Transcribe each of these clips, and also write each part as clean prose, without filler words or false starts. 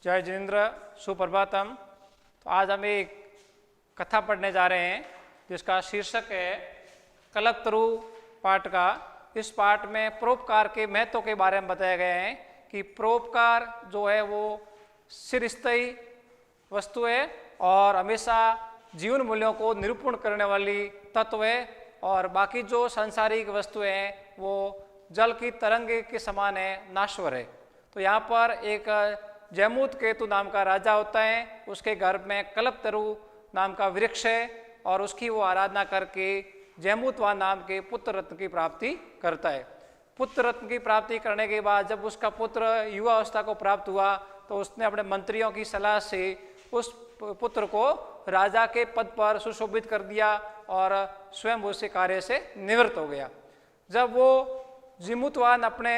जय जिनेन्द्र, सुप्रभातम। तो आज हम एक कथा पढ़ने जा रहे हैं जिसका शीर्षक है कल्पतरु पाठ का। इस पाठ में परोपकार के महत्व के बारे में बताया गया है कि परोपकार जो है वो चिरस्थायी वस्तु है और हमेशा जीवन मूल्यों को निरूपण करने वाली तत्व है, और बाकी जो सांसारिक वस्तुएं हैं वो जल की तरंग के समान है, नाश्वर है। तो यहाँ पर एक जयमुत केतु नाम का राजा होता है, उसके घर में कल्पतरु नाम का वृक्ष है और उसकी वो आराधना करके जयमुतवान नाम के पुत्र रत्न की प्राप्ति करता है। पुत्र रत्न की प्राप्ति करने के बाद जब उसका पुत्र युवा अवस्था को प्राप्त हुआ तो उसने अपने मंत्रियों की सलाह से उस पुत्र को राजा के पद पर सुशोभित कर दिया और स्वयं उस कार्य से निवृत्त हो गया। जब वो जयमुतवान अपने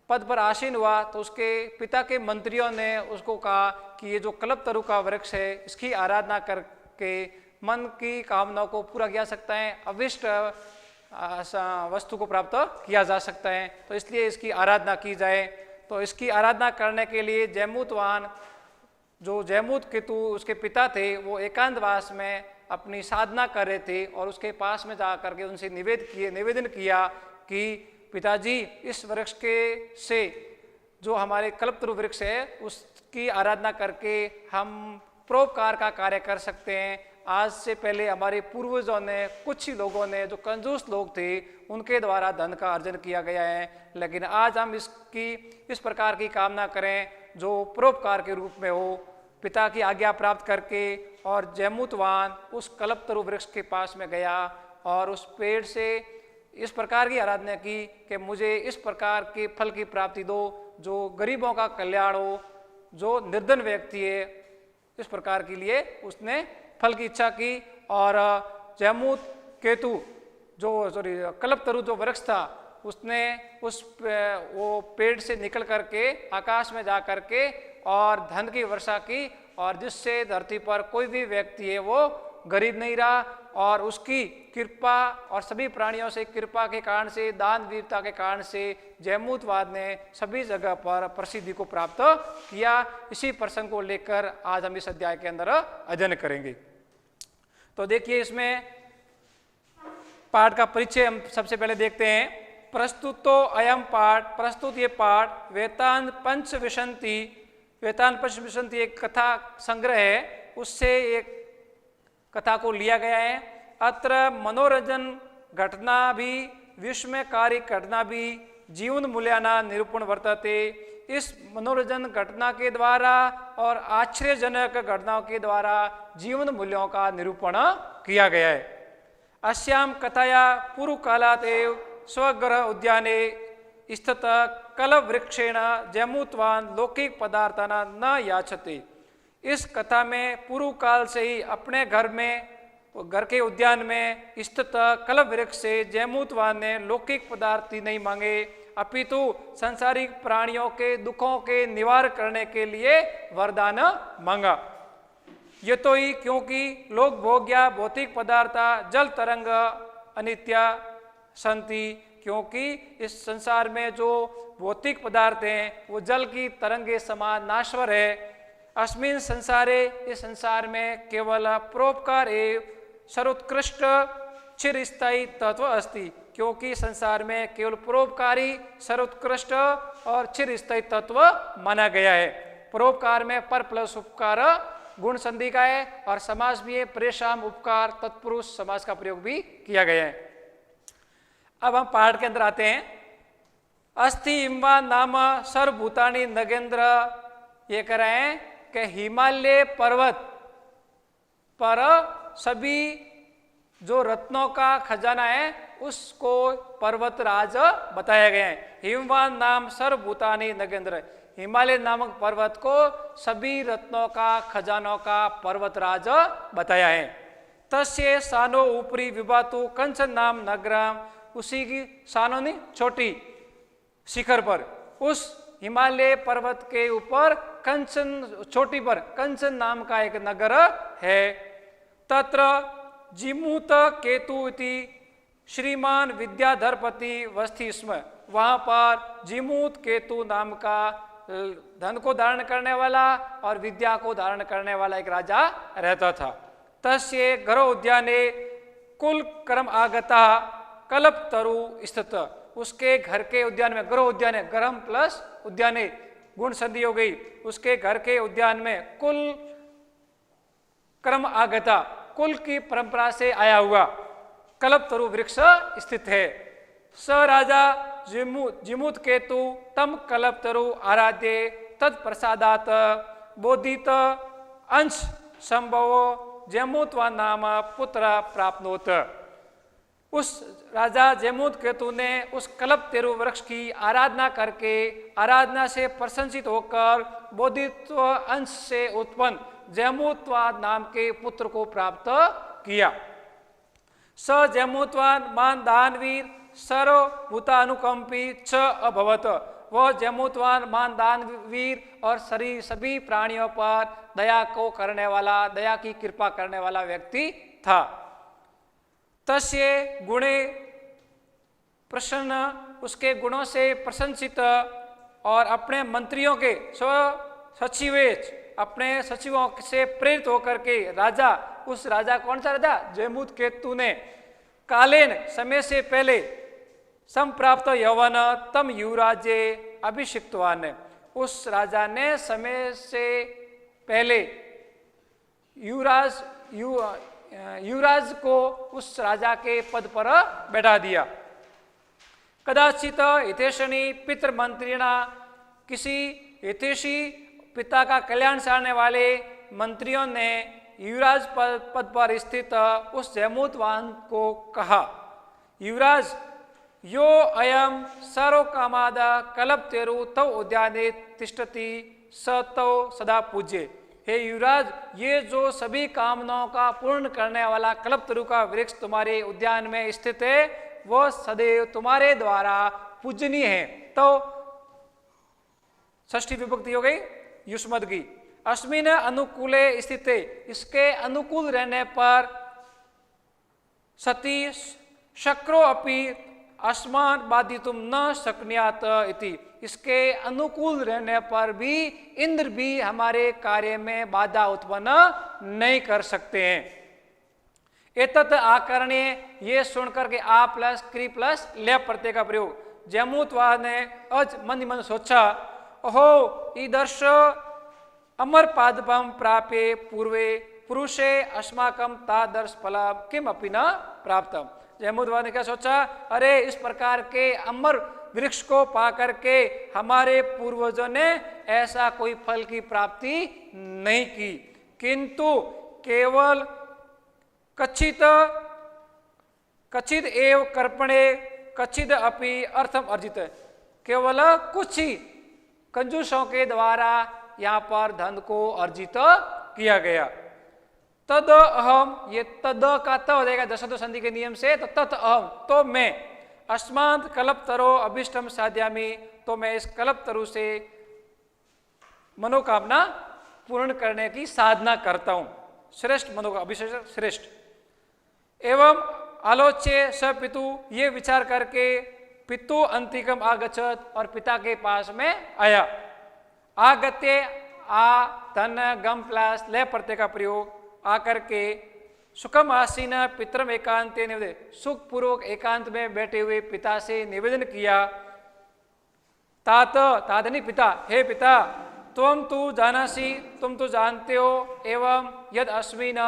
पद पर आसीन हुआ तो उसके पिता के मंत्रियों ने उसको कहा कि ये जो कल्पतरु का वृक्ष है इसकी आराधना करके मन की कामनाओं को पूरा किया सकता है, अविष्ट वस्तु को प्राप्त किया जा सकता है, तो इसलिए इसकी आराधना की जाए। तो इसकी आराधना करने के लिए जयमुतवान जो जयमुत केतु उसके पिता थे वो एकांतवास में अपनी साधना कर रहे थे और उसके पास में जा करके उनसे निवेदन किया कि पिताजी, इस वृक्ष के से जो हमारे कल्पतरु वृक्ष है उसकी आराधना करके हम परोपकार का कार्य कर सकते हैं। आज से पहले हमारे पूर्वजों ने, कुछ ही लोगों ने जो कंजूस लोग थे उनके द्वारा धन का अर्जन किया गया है, लेकिन आज हम इस प्रकार की कामना करें जो परोपकार के रूप में हो। पिता की आज्ञा प्राप्त करके और जयमुतवान उस कल्पतरु वृक्ष के पास में गया और उस पेड़ से इस प्रकार की आराधना की कि मुझे इस प्रकार के फल की प्राप्ति दो जो गरीबों का कल्याण हो, जो निर्धन व्यक्ति है, इस प्रकार के लिए उसने फल की इच्छा की। और जयमुत केतु कल्पतरु जो वृक्ष था उसने वो पेड़ से निकल करके आकाश में जा करके और धन की वर्षा की, और जिससे धरती पर कोई भी व्यक्ति है वो गरीब नहीं रहा, और उसकी कृपा और सभी प्राणियों से कृपा के कारण से, दान वीरता के कारण से जयमुतवाद ने सभी जगह पर प्रसिद्धि को प्राप्त किया। इसी प्रसंग को लेकर आज हम इस अध्याय के अंदर अध्ययन करेंगे। तो देखिए, इसमें पाठ का परिचय हम सबसे पहले देखते हैं। प्रस्तुतो अयम पाठ, प्रस्तुत ये पाठ वेतांत पंचविंशति एक कथा संग्रह है, उससे एक कथा को लिया गया है। अत्र मनोरंजन घटना भी विस्मयकारी घटना भी जीवन मूल्याना निरूपण वर्तते। इस मनोरंजन घटना के द्वारा और आश्चर्यजनक घटनाओं के द्वारा जीवन मूल्यों का निरूपण किया गया है। अस्याम कथाया पूर्व कालात् एव स्वगृह उद्याने स्थित कल्पवृक्षेण जयमुतवान लौकिक पदार्थाना न याचते। इस कथा में पूर्व काल से ही अपने घर के उद्यान में स्थित कल्पवृक्ष से जयमुतवान ने लौकिक पदार्थ नहीं मांगे, अपितु सांसारिक प्राणियों के दुखों के निवारण करने के लिए वरदान मांगा। ये तो ही क्योंकि लोक भोग्या भौतिक पदार्थ जल तरंग अनित्य संति, क्योंकि इस संसार में जो भौतिक पदार्थ हैं वो जल की तरंग के समान नाश्वर है। अस्मिन् संसारे, इस संसार में केवल परोपकार एवं सर्वोत्कृष्ट चिरस्थायी तत्व अस्ति, क्योंकि संसार में केवल परोपकारी सर्वोत्कृष्ट और चिरस्थायी तत्व माना गया है। परोपकार में पर प्लस उपकार गुण संधि का है और समास भी है, प्रेषाम उपकार तत्पुरुष समास का प्रयोग भी किया गया है। अब हम पाठ के अंदर आते हैं। अस्थि इम्बा नाम सर्वभूतानि नगेंद्र, ये कह रहे हैं कि हिमालय पर्वत पर सभी जो रत्नों का खजाना है उसको पर्वतराज बताया गया है। हिमवान नाम सर्वभूतानि नगेंद्र, हिमालय नामक पर्वत को सभी रत्नों का खजानों का पर्वतराज बताया है। तस्य सानो ऊपरी विभातु कंचन नाम नगरम, उसी की सानो नहीं छोटी शिखर पर, उस हिमालय पर्वत के ऊपर कंचन, चोटी पर कंचन नाम का एक नगर है। तत्र जिमूत केतु इति श्रीमान विद्याधरपति वस्थि स्म, वहाँ पर जिमूत केतु नाम का धन को धारण करने वाला और विद्या को धारण करने वाला एक राजा रहता था। तस्य गरो उद्याने कुल कर्म आगता कल्पतरु स्थित, उसके घर के उद्यान में, गरो उद्यान है, गरम प्लस उद्याने गुण संधि हो गई, उसके घर के उद्यान में कुल कर्म आगता, कुल की परंपरा से आया हुआ कल्पतरु वृक्ष स्थित है। स राजा जिमुत केतु तम कल्पतरु आराध्य तत्प्रसादात बोधित अंश संभव जैमुत्वा नाम पुत्र प्राप्नोत। उस राजा जैमुत केतु ने उस कल्पतरु वृक्ष की आराधना करके, आराधना से प्रशंसित होकर बोधित्व अंश से उत्पन्न जैमुत्वाद नाम के पुत्र को प्राप्त किया। स जैमुत्वाद मान दानवीर सर्वभूतानुकंपी च अभवत, वह जैमुत्वान मान दानवीर और सभी प्राणियों पर दया को करने वाला, दया की कृपा करने वाला व्यक्ति था। तस्य गुणे प्रसन्न, उसके गुणों से प्रशंसित और अपने मंत्रियों के सचिवेच, अपने सचिवों से प्रेरित होकर के राजा, उस राजा कौन सा राजा, जैमुत केतु ने कालीन समय से पहले संप्राप्त यौवन तम युवराजे अभिषिक्तवान, उस राजा ने समय से पहले युवराज को उस राजा के पद पर बैठा दिया। कदाचित हितेशनी पितृमंत्रिणा, किसी हितेशी पिता का कल्याण सारने वाले मंत्रियों ने युवराज पद पर स्थित उस जैमुतवान को कहा, युवराज यो अयम सर्व कामाद कल्पतरु तव उद्याने तिष्ठति स तव सदा पूज्य। हे युवराज, ये जो सभी कामनाओं का पूर्ण करने वाला कल्पतरु का वृक्ष तुम्हारे उद्यान में स्थित है, वह सदैव तुम्हारे द्वारा पूजनीय है। तो षष्ठी विभक्ति हो गई युष्मद की। अस्मिन अनुकूले स्थित, इसके अनुकूल रहने पर सती शक्रो अपि अस्मान बाधितुम न शक्नुयात इति, इसके अनुकूल रहने पर भी इंद्र भी हमारे कार्य में बाधा उत्पन्न नहीं कर सकते हैं। एतत् आकर्ण्य, ये सुनकर के आ प्लस क्री प्लस ले प्रत्यय का प्रयोग। जैमुतवाद ने अज मन मन सोचा, ओहो ईदर्श अमर पादपम प्राप्य पूर्वे पुरुषे अस्माकम तादर्श फलम किम अपि न प्राप्तम। जैमुतवाद ने क्या सोचा, अरे इस प्रकार के अमर वृक्ष को पा करके हमारे पूर्वजों ने ऐसा कोई फल की प्राप्ति नहीं की, किंतु केवल कचित एव कर्पणे कचित अपि अर्थम अर्जित, केवल कुछ ही कंजूसों के द्वारा यहाँ पर धन को अर्जित किया गया। तद अहम, ये तद का त हो जाएगा दशतो संधि के नियम से, तो तत् अहम, तो मैं, अस्मात् कल्पतरो अभिष्टम साध्यामि, तो मैं इस कल्पतरु से मनोकामना पूर्ण करने की साधना करता हूं। श्रेष्ठ मनोकामना, अभिषेक श्रेष्ठ। एवं आलोच्य स पितु, ये विचार करके पितु अंतिकम आगच्छत, और पिता के पास में आया। आगत्य आ धन गम प्लस ले प्रत्यय का प्रयोग, आकर के सुखम आसीन पितरम एकांत निवेदन, सुख पूर्वक एकांत में बैठे हुए पिता से निवेदन किया। तातनी पिता, हे पिता, तुम तू जानासी, तुम तो जानते हो, एवं यद अस्मिन,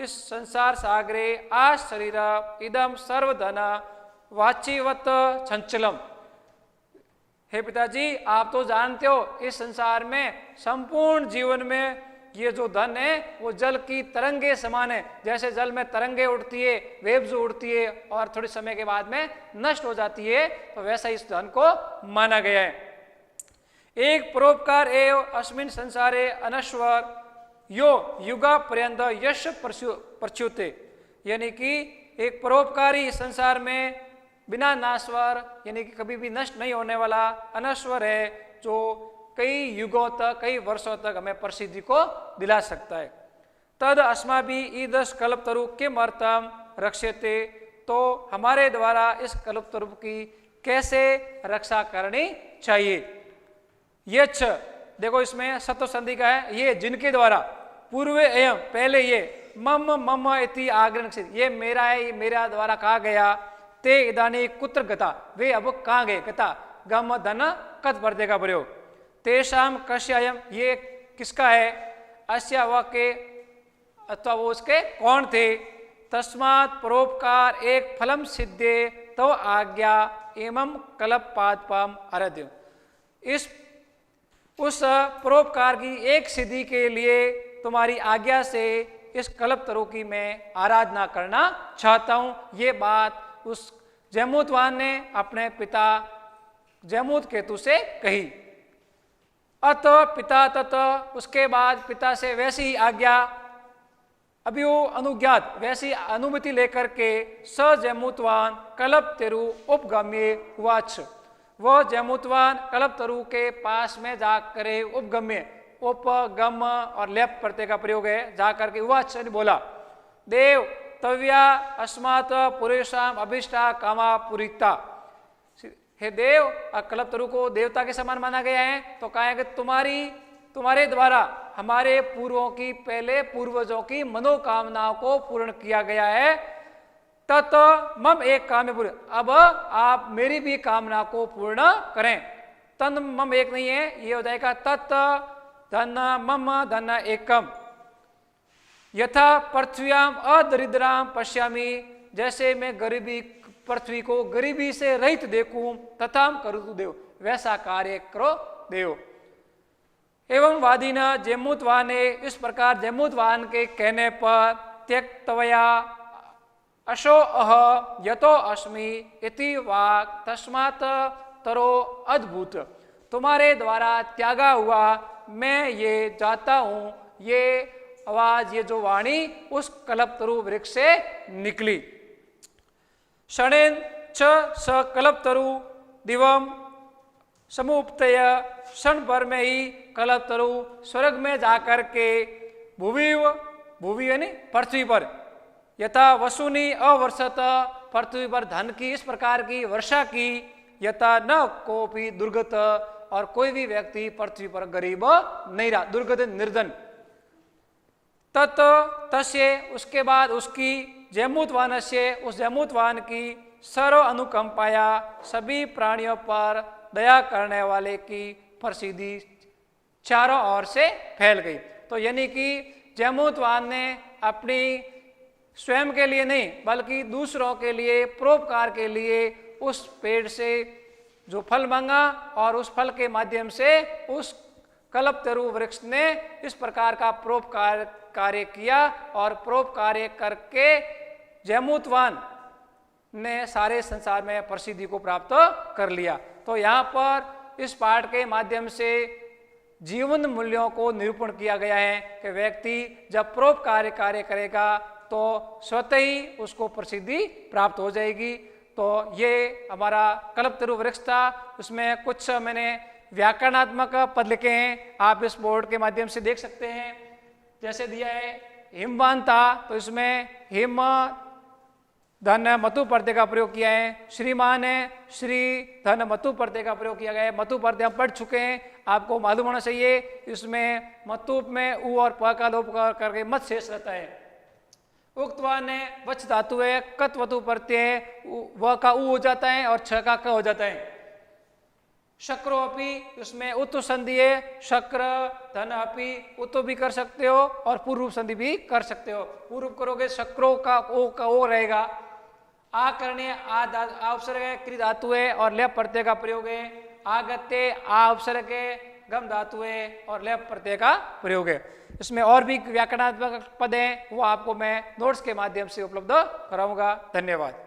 इस संसार सागरे आ शरीर इदम सर्वधन वाचिवत चंचलम। हे पिताजी, आप तो जानते हो इस संसार में संपूर्ण जीवन में ये जो धन है वो जल की तरंगे समान है। जैसे जल में तरंगे उठती है, वेव्स उड़ती है और थोड़े समय के बाद में नष्ट हो जाती है, तो वैसा इस धन को माना गया है। एक परोपकार एव अस्मिन संसारे अनश्वर यो युगा पर्यंत यश प्रच्युते, यानी कि एक परोपकारी संसार में बिना नाश्वर, यानी कि कभी भी नष्ट नहीं होने वाला अनश्वर है, जो कई युगों तक, कई वर्षों तक हमें प्रसिद्धि को दिला सकता है। तद अस्माभि ईदृश कल्पतरु किम अर्थम रक्षते, तो हमारे द्वारा इस कल्पतरु की कैसे रक्षा करनी चाहिए। ये छ, देखो इसमें सत्व संधि का है, ये जिनके द्वारा, पूर्व एवं पहले ये, मम मम इति आग्रह, ये मेरा है, ये मेरा द्वारा कहा गया, ते इदानी कुत्र गता, वे अब कहाँ गए, गता गम धन कत वर्ते का प्रयोग, तेषाम कश्यायम, ये किसका है, अस्या व के अथवा वो उसके कौन थे, तस्मात् परोपकार एक फलम सिद्धे तो आज्ञा एवं कल्प पादपम आराध्य, इस उस परोपकार की एक सिद्धि के लिए तुम्हारी आज्ञा से इस कल्प तरु की मैं आराधना करना चाहता हूँ। ये बात उस जैमूतवान ने अपने पिता जैमूत केतु से कही। अत पिता तत, उसके बाद पिता से वैसी ही आज्ञा, अभी वो अनुज्ञात वैसी अनुमति लेकर के स जैमूतवान कल्प तरु उपगम्य वाच, वह जैमूतवान कल्प तरु के पास में जाकर उपगम्य, उपगम और लेप प्रत्यय का प्रयोग है, जाकर के वाच बोला, देव तव्या अस्मात् पुरुषाम अभिष्टा कामा पुरीता, हे देव, कल्प तरु को देवता के समान माना गया है, तो कहा है कि तुम्हारे द्वारा हमारे पूर्वों की, पहले पूर्वजों की मनोकामनाओं को पूर्ण किया गया है। तत् मम एक काम पूर्ण, अब आप मेरी भी कामना को पूर्ण करें। तन मम एक नहीं है, ये हो जाएगा तत् धन मम धन एकम, यथा पृथ्व्याम अदरिद्राम पश्यामी, जैसे मैं गरीबी पृथ्वी को गरीबी से रहित देखूं, तथा करुतु देव, वैसा कार्य करो देव। एवं वादिन जैमूतवान ने, इस प्रकार जैमूतवान के कहने पर, त्यक्तवया अशो अह यतो अस्मि इति वाक् तस्मात् तरो अद्भुत, तुम्हारे द्वारा त्यागा हुआ मैं ये जाता हूँ, ये आवाज, ये जो वाणी उस कल्पतरु वृक्ष से निकली। क्षणेन च स कल्पतरु दिवम समुपतय, क्षण भर में ही कल्पतरु स्वर्ग में जाकर के भूवि यानी पृथ्वी पर, यथा वसुनी अवर्षत, पृथ्वी पर धन की इस प्रकार की वर्षा की, यथा न कोपी दुर्गत, और कोई भी व्यक्ति पृथ्वी पर गरीब नहीं रहा, दुर्गत निर्धन। तत् तस्य, उसके बाद उसकी, जैमूतवान से, उस जैमूतवान की, सर्व अनुकंपाया, सभी प्राणियों पर दया करने वाले की प्रसिद्धि चारों ओर से फैल गई। तो यानी कि जैमूतवान ने अपनी स्वयं के लिए नहीं बल्कि दूसरों के लिए, परोपकार के लिए उस पेड़ से जो फल मांगा, और उस फल के माध्यम से उस कल्पतरु वृक्ष ने इस प्रकार का परोपकार कार्य किया, और परोपकार करके जैमूतवान ने सारे संसार में प्रसिद्धि को प्राप्त कर लिया। तो यहाँ पर इस पाठ के माध्यम से जीवन मूल्यों को निरूपण किया गया है कि व्यक्ति जब परोपकार कार्य करेगा तो स्वतः ही उसको प्रसिद्धि प्राप्त हो जाएगी। तो ये हमारा कल्पतरु वृक्ष था, उसमें कुछ मैंने व्याकरणात्मक पद लिखे हैं, आप इस बोर्ड के माध्यम से देख सकते हैं। जैसे दिया है हिमवान था, तो इसमें हिम धन मतु प्रत्यय का प्रयोग किया है। श्रीमान है, श्री धन मतु प्रत्यय का प्रयोग किया गया है। मतु प्रत्यय हम पढ़ चुके हैं, आपको मालूम होना चाहिए। इसमें मतु में उ और प का लोप करके मत शेष रहता है। उक्तवान है, वच धातु है, कत वतु प्रत्यय है, व का उ हो जाता है और छ का क हो जाता है। शक्रो अपी, उसमें उत संधि है, शक्र धन अपी, उतो भी कर सकते हो और पूर्व संधि भी कर सकते हो। पूर्व करोगे शक्रो का ओ रहेगा। आ करने आ उपसर्ग है, क्रि धातु है और लेप प्रत्यय का प्रयोग है। आगत्य आ उपसर्ग है, गम धातु है और लेप प्रत्यय का प्रयोग है। इसमें और भी व्याकरणात्मक पद हैं, वो आपको मैं नोट्स के माध्यम से उपलब्ध कराऊंगा। धन्यवाद।